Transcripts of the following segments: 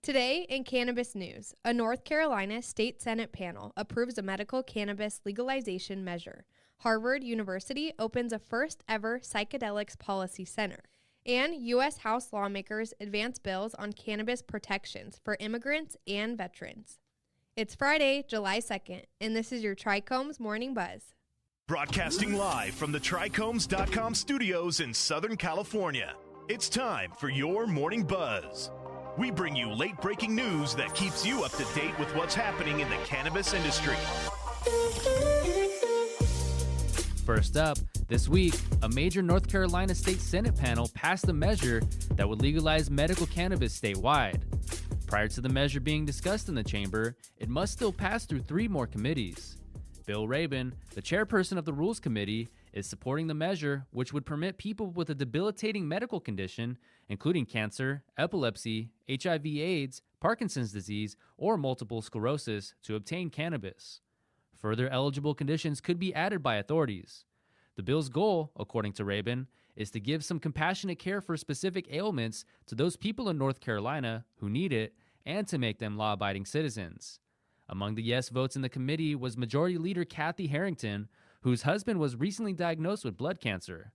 Today in Cannabis News, a North Carolina State Senate panel approves a medical cannabis legalization measure. Harvard University opens a first-ever Psychedelics Policy Center. And U.S. House lawmakers advance bills on cannabis protections for immigrants and veterans. It's Friday, July 2nd, and this is your TRICHOMES Morning Buzz. Broadcasting live from the TRICHOMES.com studios in Southern California. It's time for your Morning Buzz. We bring you late-breaking news that keeps you up to date with what's happening in the cannabis industry. First up, this week, a major North Carolina State Senate panel passed a measure that would legalize medical cannabis statewide. Prior to the measure being discussed in the chamber, it must still pass through 3 more committees. Bill Rabon, the chairperson of the Rules Committee, is supporting the measure, which would permit people with a debilitating medical condition, including cancer, epilepsy, HIV/AIDS, Parkinson's disease, or multiple sclerosis, to obtain cannabis. Further eligible conditions could be added by authorities. The bill's goal, according to Rabon, is to give some compassionate care for specific ailments to those people in North Carolina who need it and to make them law-abiding citizens. Among the yes votes in the committee was Majority Leader Kathy Harrington, whose husband was recently diagnosed with blood cancer.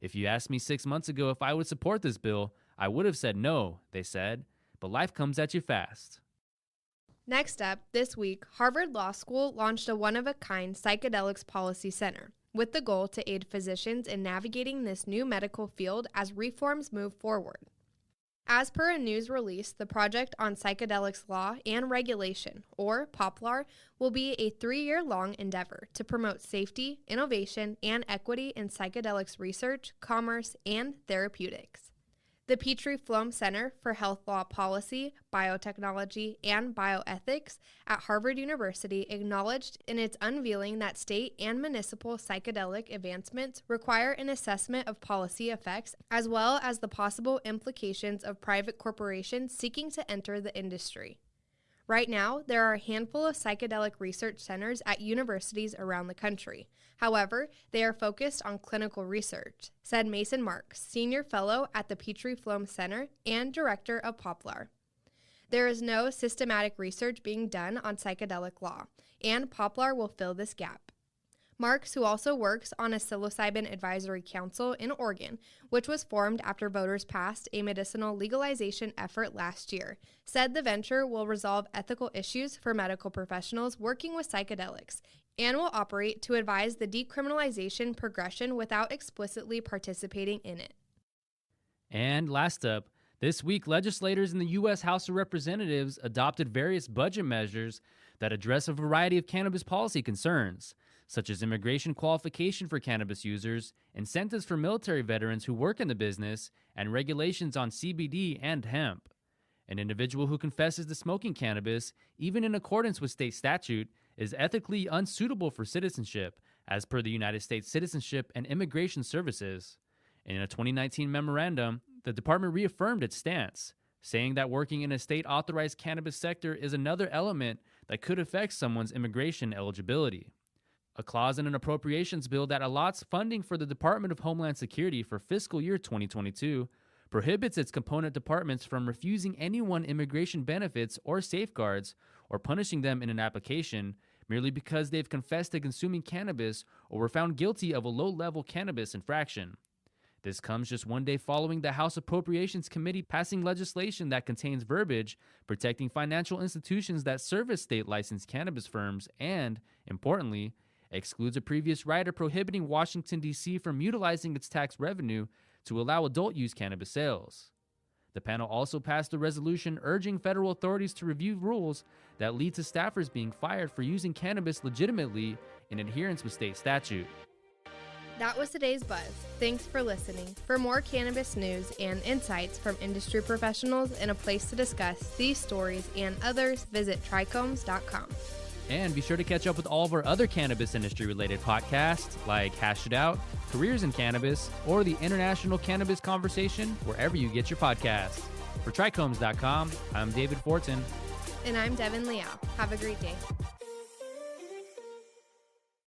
If you asked me 6 months ago if I would support this bill, I would have said no, they said, but life comes at you fast. Next up, this week, Harvard Law School launched a one-of-a-kind Psychedelics Policy Center, with the goal to aid physicians in navigating this new medical field as reforms move forward. As per a news release, the Project on Psychedelics Law and Regulation, or POPLAR, will be a 3-year-long endeavor to promote safety, innovation, and equity in psychedelics research, commerce, and therapeutics. The Petrie-Flom Center for Health Law Policy, Biotechnology, and Bioethics at Harvard University acknowledged in its unveiling that state and municipal psychedelic advancements require an assessment of policy effects as well as the possible implications of private corporations seeking to enter the industry. Right now, there are a handful of psychedelic research centers at universities around the country. However, they are focused on clinical research, said Mason Marks, Senior Fellow at the Petrie-Flom Center and Director of Poplar. There is no systematic research being done on psychedelic law, and Poplar will fill this gap. Marks, who also works on a psilocybin advisory council in Oregon, which was formed after voters passed a medicinal legalization effort last year, said the venture will resolve ethical issues for medical professionals working with psychedelics and will operate to advise the decriminalization progression without explicitly participating in it. And last up, this week, legislators in the U.S. House of Representatives adopted various budget measures that address a variety of cannabis policy concerns, such as immigration qualification for cannabis users, incentives for military veterans who work in the business, and regulations on CBD and hemp. An individual who confesses to smoking cannabis, even in accordance with state statute, is ethically unsuitable for citizenship, as per the United States Citizenship and Immigration Services. In a 2019 memorandum, the department reaffirmed its stance, saying that working in a state-authorized cannabis sector is another element that could affect someone's immigration eligibility. A clause in an appropriations bill that allots funding for the Department of Homeland Security for fiscal year 2022 prohibits its component departments from refusing anyone immigration benefits or safeguards or punishing them in an application merely because they've confessed to consuming cannabis or were found guilty of a low-level cannabis infraction. This comes just one day following the House Appropriations Committee passing legislation that contains verbiage protecting financial institutions that service state-licensed cannabis firms and, importantly, excludes a previous rider prohibiting Washington, D.C. from utilizing its tax revenue to allow adult-use cannabis sales. The panel also passed a resolution urging federal authorities to review rules that lead to staffers being fired for using cannabis legitimately in adherence with state statute. That was today's Buzz. Thanks for listening. For more cannabis news and insights from industry professionals and a place to discuss these stories and others, visit trichomes.com. And be sure to catch up with all of our other cannabis industry-related podcasts like Hash It Out, Careers in Cannabis, or the International Cannabis Conversation wherever you get your podcasts. For trichomes.com, I'm David Fortin. And I'm Devin Liao. Have a great day.